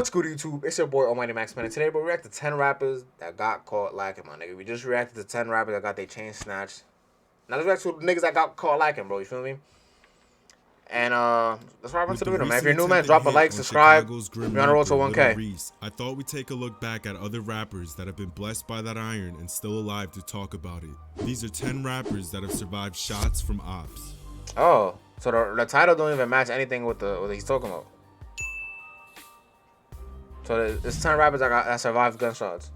What's good, YouTube? It's your boy Almighty Max Man. And today, we react to 10 rappers that got caught lacking, my nigga. We just reacted to 10 rappers that got their chain snatched. Now let's react to niggas that got caught lacking, bro. You feel me? And let's ride into the video, man. If you're new, man, drop a like, subscribe. We're on the road to 1K. Reese, I thought we'd take a look back at other rappers that have been blessed by that iron and still alive to talk about it. These are 10 rappers that have survived shots from ops. Oh, so the title don't even match anything with what he's talking about. So it's 10 rappers that survived gunshots.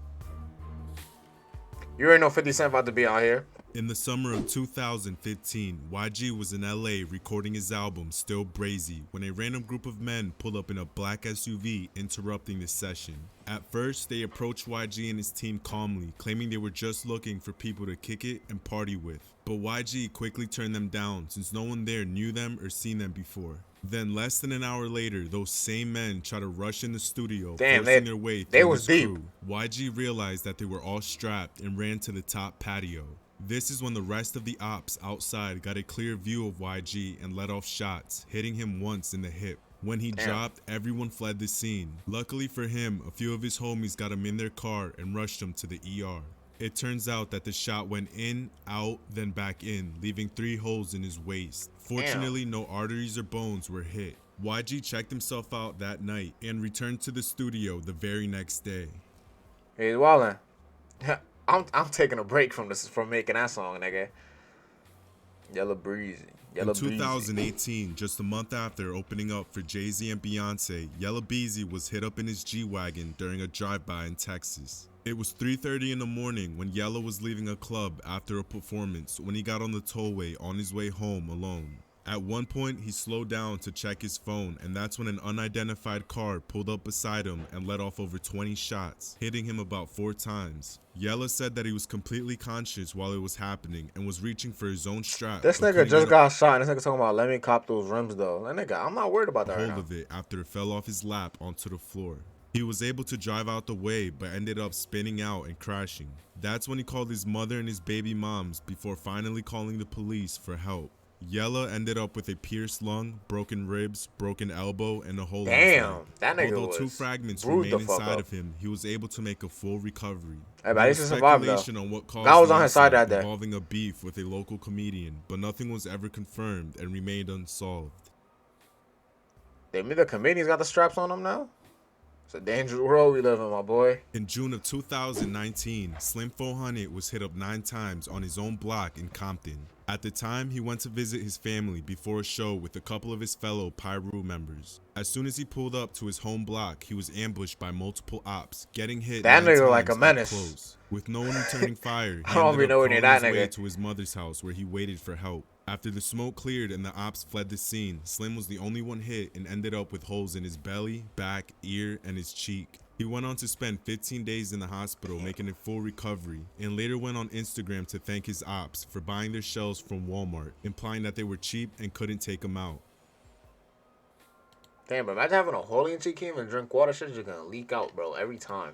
You already know 50 Cent about to be out here. In the summer of 2015, YG was in LA recording his album Still Brazy when a random group of men pulled up in a black SUV, interrupting the session. At first, they approached YG and his team calmly, claiming they were just looking for people to kick it and party with. But YG quickly turned them down since no one there knew them or seen them before. Then less than an hour later, those same men tried to rush in the studio, forcing their way through his crew. YG realized that they were all strapped and ran to the top patio. This is when the rest of the ops outside got a clear view of YG and let off shots, hitting him once in the hip. When he dropped, everyone fled the scene. Luckily for him, a few of his homies got him in their car and rushed him to the ER. It turns out that the shot went in, out, then back in, leaving 3 holes in his waist. Fortunately, no arteries or bones were hit. YG checked himself out that night and returned to the studio the very next day. Hey, Wallin. I'm taking a break from making that song, nigga. Yella Breezy. In 2018, just a month after opening up for Jay-Z and Beyonce, Yella Beezy was hit up in his G-Wagon during a drive-by in Texas. It was 3:30 in the morning when Yella was leaving a club after a performance when he got on the tollway on his way home alone. At one point, he slowed down to check his phone, and that's when an unidentified car pulled up beside him and let off over 20 shots, hitting him about 4 times. Yella said that he was completely conscious while it was happening and was reaching for his own strap. This nigga just got shot, and this nigga talking about, let me cop those rims, though. That nigga, I'm not worried about that right now. Hold of it after it fell off his lap onto the floor. He was able to drive out the way, but ended up spinning out and crashing. That's when he called his mother and his baby moms before finally calling the police for help. Yella ended up with a pierced lung, broken ribs, broken elbow, and a hole in his leg. That nigga Although 2 fragments remained inside of him, he was able to make a full recovery. Hey, but he's speculation on what caused God was on his side that day, involving a beef with a local comedian, but nothing was ever confirmed and remained unsolved. Maybe the comedians got the straps on them now? It's a dangerous world we live in, my boy. In June of 2019, Slim 400 was hit up 9 times on his own block in Compton. At the time, he went to visit his family before a show with a couple of his fellow Pyru members. As soon as he pulled up to his home block, he was ambushed by multiple ops, getting hit. That nigga like a menace. Close. With no one returning fire, he I don't ended up near that his way nigga to his mother's house where he waited for help. After the smoke cleared and the ops fled the scene, Slim was the only one hit and ended up with holes in his belly, back, ear, and his cheek. He went on to spend 15 days in the hospital making a full recovery, and later went on Instagram to thank his ops for buying their shells from Walmart, implying that they were cheap and couldn't take them out. Damn, but imagine having a hole in your cheek and drink water, shit just gonna leak out, bro, every time.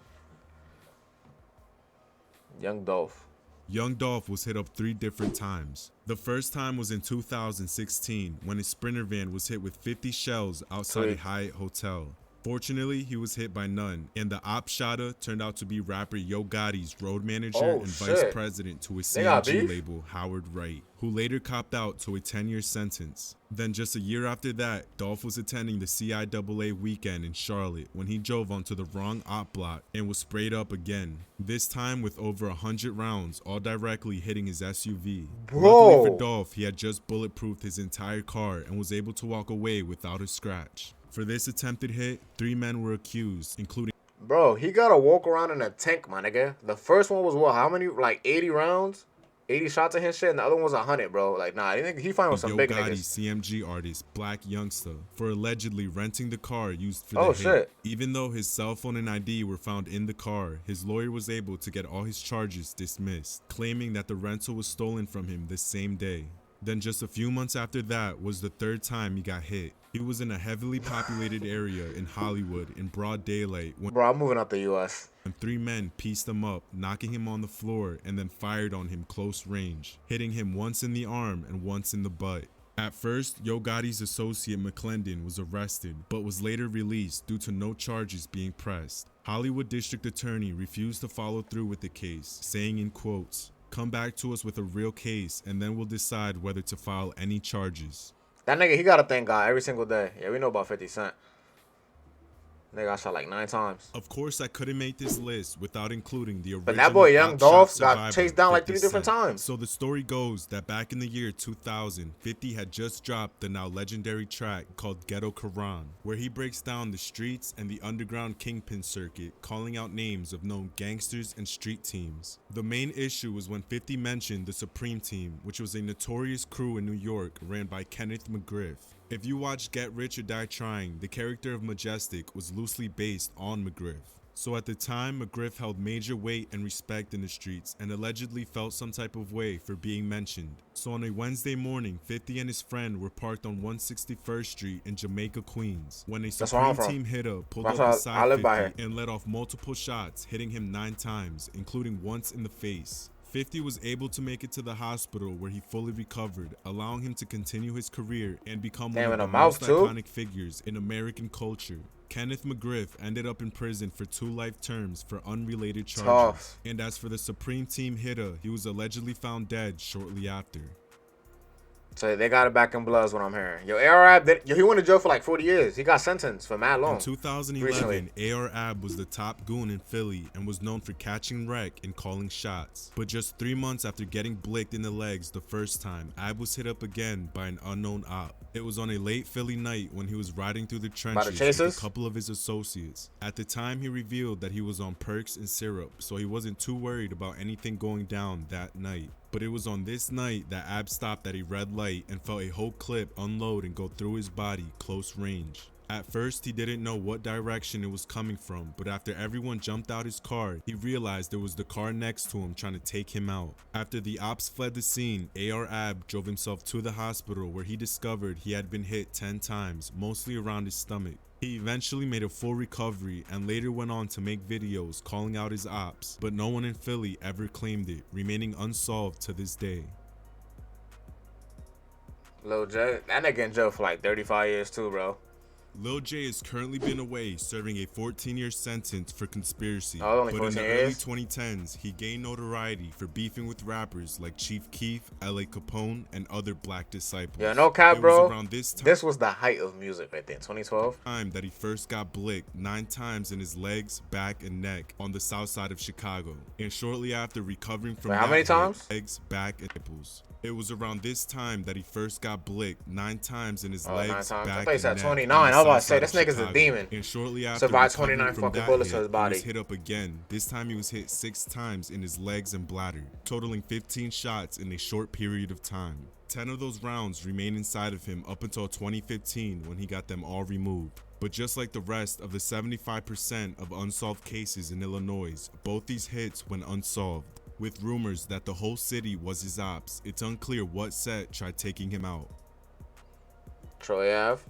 Young Dolph. Young Dolph was hit up 3 different times. The first time was in 2016 when his Sprinter van was hit with 50 shells outside a Hyatt hotel. Fortunately, he was hit by none, and the op shotter turned out to be rapper Yo Gotti's road manager and vice president to his CMG label, Howard Wright, who later copped out to a 10-year sentence. Then just a year after that, Dolph was attending the CIAA weekend in Charlotte when he drove onto the wrong op block and was sprayed up again, this time with over 100 rounds, all directly hitting his SUV. Luckily for Dolph, he had just bulletproofed his entire car and was able to walk away without a scratch. For this attempted hit, 3 men were accused, including... Bro, he gotta walk around in a tank, my nigga. The first one was what? How many? Like 80 rounds? 80 shots of his shit, and the other one was 100, bro. Like, nah, I think he fine with some big niggas. CMG artist, Black Youngster, for allegedly renting the car used for the hit. Even though his cell phone and ID were found in the car, his lawyer was able to get all his charges dismissed, claiming that the rental was stolen from him the same day. Then just a few months after that was the 3rd time he got hit. He was in a heavily populated area in Hollywood in broad daylight when I'm moving out the US. And 3 men pieced him up, knocking him on the floor, and then fired on him close range, hitting him once in the arm and once in the butt. At first, Yo Gotti's associate McClendon was arrested, but was later released due to no charges being pressed. Hollywood District Attorney refused to follow through with the case, saying in quotes, "Come back to us with a real case and then we'll decide whether to file any charges." That nigga, he gotta thank God every single day. Yeah, we know about 50 Cent. Nigga got shot like 9 times. Of course, I couldn't make this list without including the original But that boy Young Op Dolph Shot got survivor, chased down like 50 3 different Cent. times. So the story goes that back in the year 2000, 50 had just dropped the now legendary track called Ghetto Quran, where he breaks down the streets and the underground kingpin circuit, calling out names of known gangsters and street teams. The main issue was when 50 mentioned the Supreme Team, which was a notorious crew in New York ran by Kenneth McGriff. If you watch Get Rich or Die Trying, the character of Majestic was loosely based on McGriff. So at the time, McGriff held major weight and respect in the streets and allegedly felt some type of way for being mentioned. So on a Wednesday morning, 50 and his friend were parked on 161st Street in Jamaica, Queens, when a Supreme Team hitter pulled up beside 50 and let off multiple shots, hitting him 9 times, including once in the face. 50 was able to make it to the hospital where he fully recovered, allowing him to continue his career and become one of the most iconic figures in American culture. Kenneth McGriff ended up in prison for 2 life terms for unrelated charges. And as for the Supreme Team hitter, he was allegedly found dead shortly after. So they got it back in blood is what I'm hearing. Yo, AR Ab, he went to jail for like 40 years. He got sentenced for mad long. In 2011, AR Ab was the top goon in Philly and was known for catching wreck and calling shots. But just 3 months after getting blicked in the legs the first time, Ab was hit up again by an unknown op. It was on a late Philly night when he was riding through the trenches with a couple of his associates. At the time, he revealed that he was on perks and syrup, so he wasn't too worried about anything going down that night. But it was on this night that Ab stopped at a red light and felt a whole clip unload and go through his body close range. At first, he didn't know what direction it was coming from, but after everyone jumped out his car, he realized it was the car next to him trying to take him out. After the ops fled the scene, AR Ab drove himself to the hospital where he discovered he had been hit 10 times, mostly around his stomach. He eventually made a full recovery and later went on to make videos calling out his ops, but no one in Philly ever claimed it, remaining unsolved to this day. Lil J, that nigga in jail for like 35 years too, bro. Lil J has currently been away serving a 14-year sentence for conspiracy, but in the early 2010s, he gained notoriety for beefing with rappers like Chief Keef, L.A. Capone, and other black disciples. Yeah, no cap, bro. This was the height of music right there, 2012. Time that he first got blicked 9 times in his legs, back, and neck on the south side of Chicago, and shortly after recovering from how many times? Legs, back, and nipples. It was around this time that he first got blicked 9 times in his legs, back, and neck. 29. I was about to say, this nigga's a demon. And shortly after survived 29 fucking bullets to his body. He was hit up again. This time he was hit 6 times in his legs and bladder, totaling 15 shots in a short period of time. 10 of those rounds remained inside of him up until 2015 when he got them all removed. But just like the rest of the 75% of unsolved cases in Illinois, both these hits went unsolved. With rumors that the whole city was his ops, it's unclear what set tried taking him out. Troy Ave.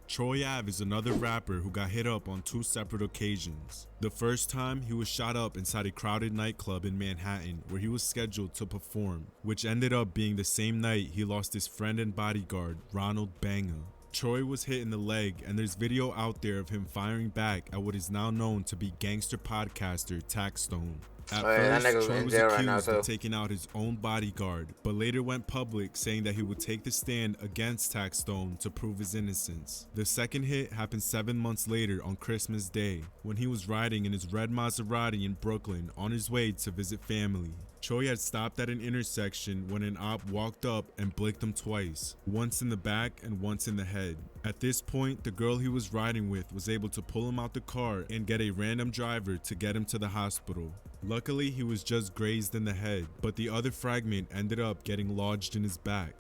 Troy Ave is another rapper who got hit up on 2 separate occasions. The first time, he was shot up inside a crowded nightclub in Manhattan where he was scheduled to perform, which ended up being the same night he lost his friend and bodyguard, Ronald Banga. Troy was hit in the leg, and there's video out there of him firing back at what is now known to be gangster podcaster Taxstone. At first, Troy was accused of taking out his own bodyguard, but later went public saying that he would take the stand against Taxstone to prove his innocence. The second hit happened 7 months later on Christmas Day, when he was riding in his red Maserati in Brooklyn on his way to visit family. Troy had stopped at an intersection when an op walked up and blicked him twice, once in the back and once in the head. At this point, the girl he was riding with was able to pull him out the car and get a random driver to get him to the hospital. Luckily, he was just grazed in the head, but the other fragment ended up getting lodged in his back.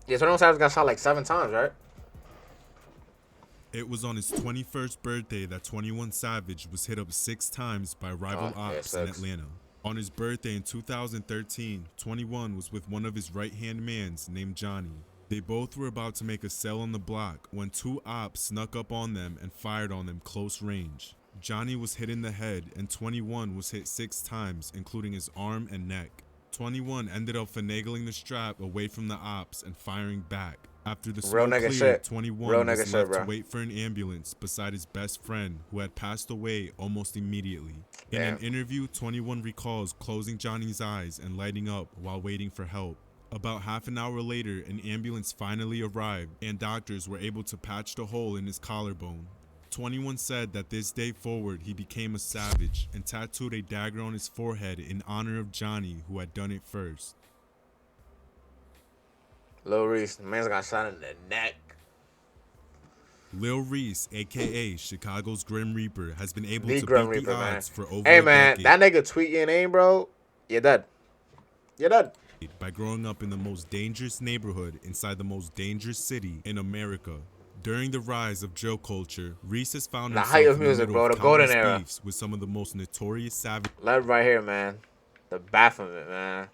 Yeah, 21 Savage got shot like 7 times, right? It was on his 21st birthday that 21 Savage was hit up 6 times by rival ops in Atlanta. On his birthday in 2013, 21 was with one of his right-hand mans named Johnny. They both were about to make a sale on the block when 2 ops snuck up on them and fired on them close range. Johnny was hit in the head and 21 was hit 6 times, including his arm and neck. 21 ended up finagling the strap away from the ops and firing back. After the Real smoke nigga cleared, shit. 21 Real nigga was shit, left bro. to wait for an ambulance beside his best friend, who had passed away almost immediately. In Damn. an interview, 21 recalls closing Johnny's eyes and lighting up while waiting for help. About half an hour later, an ambulance finally arrived, and doctors were able to patch the hole in his collarbone. 21 said that this day forward he became a savage and tattooed a dagger on his forehead in honor of Johnny, who had done it first. Lil Reese, the man's got shot in the neck. Lil Reese, aka Chicago's Grim Reaper, has been able The to Grim beat Reaper, the man. odds for over Hey, a man, decade that nigga tweet your name, bro. You're dead. You're dead. by growing up in the most dangerous neighborhood inside the most dangerous city in America. During the rise of drill culture, Reese has found The himself height of in the music, middle bro. of The golden countless era. beefs with some of the most notorious savages Led right here, man. The Baphomet, man.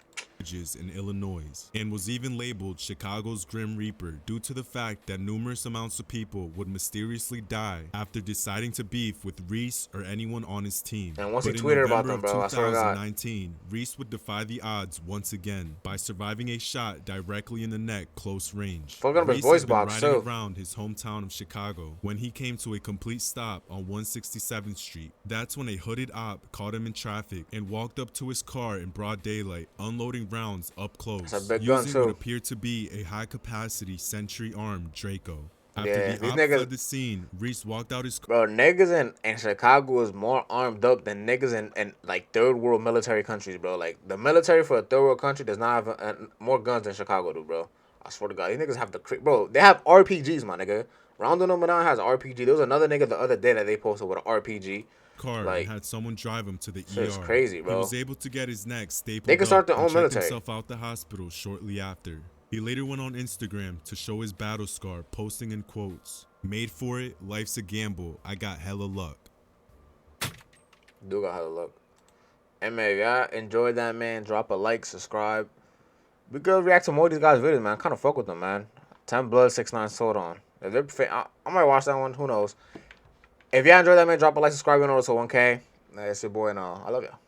in Illinois, and was even labeled Chicago's Grim Reaper due to the fact that numerous amounts of people would mysteriously die after deciding to beef with Reese or anyone on his team. And once he But in tweeted about November them, bro, I of swear to God. 2019, Reese would defy the odds once again by surviving a shot directly in the neck close range. Fucking up his Reese voice had been box, riding too. around his hometown of Chicago when he came to a complete stop on 167th Street. That's when a hooded op caught him in traffic and walked up to his car in broad daylight, unloading rounds up close, It's a big gun, using what too. appeared to be a high-capacity Sentry-armed Draco. After Yeah, the these op niggas- fled the scene, Reese walked out his car. Bro, niggas in Chicago is more armed up than niggas in like third world military countries, bro. Like the military for a third world country does not have more guns than Chicago do, bro. I swear to God, these niggas have bro. They have RPGs, my nigga. Rondo number 9 has RPG. There was another nigga the other day that they posted with an RPG. Car Like, and had someone drive him to the shit's ER. crazy, bro. He was able to get his neck stapled They can start their up own and checked military. himself out the hospital shortly after. He later went on Instagram to show his battle scar, posting in quotes, "Made for it, life's a gamble, I got hella luck." Do got how to look. And man, if y'all enjoyed that, man, drop a like, subscribe. We could react to more of these guys' videos, man. Kind of fuck with them, man. 10 Blood, 6ix9ine Sword On. If they're I might watch that one. Who knows? If y'all enjoyed that, man, drop a like, subscribe, and also 1K. It's your boy, and I love y'all.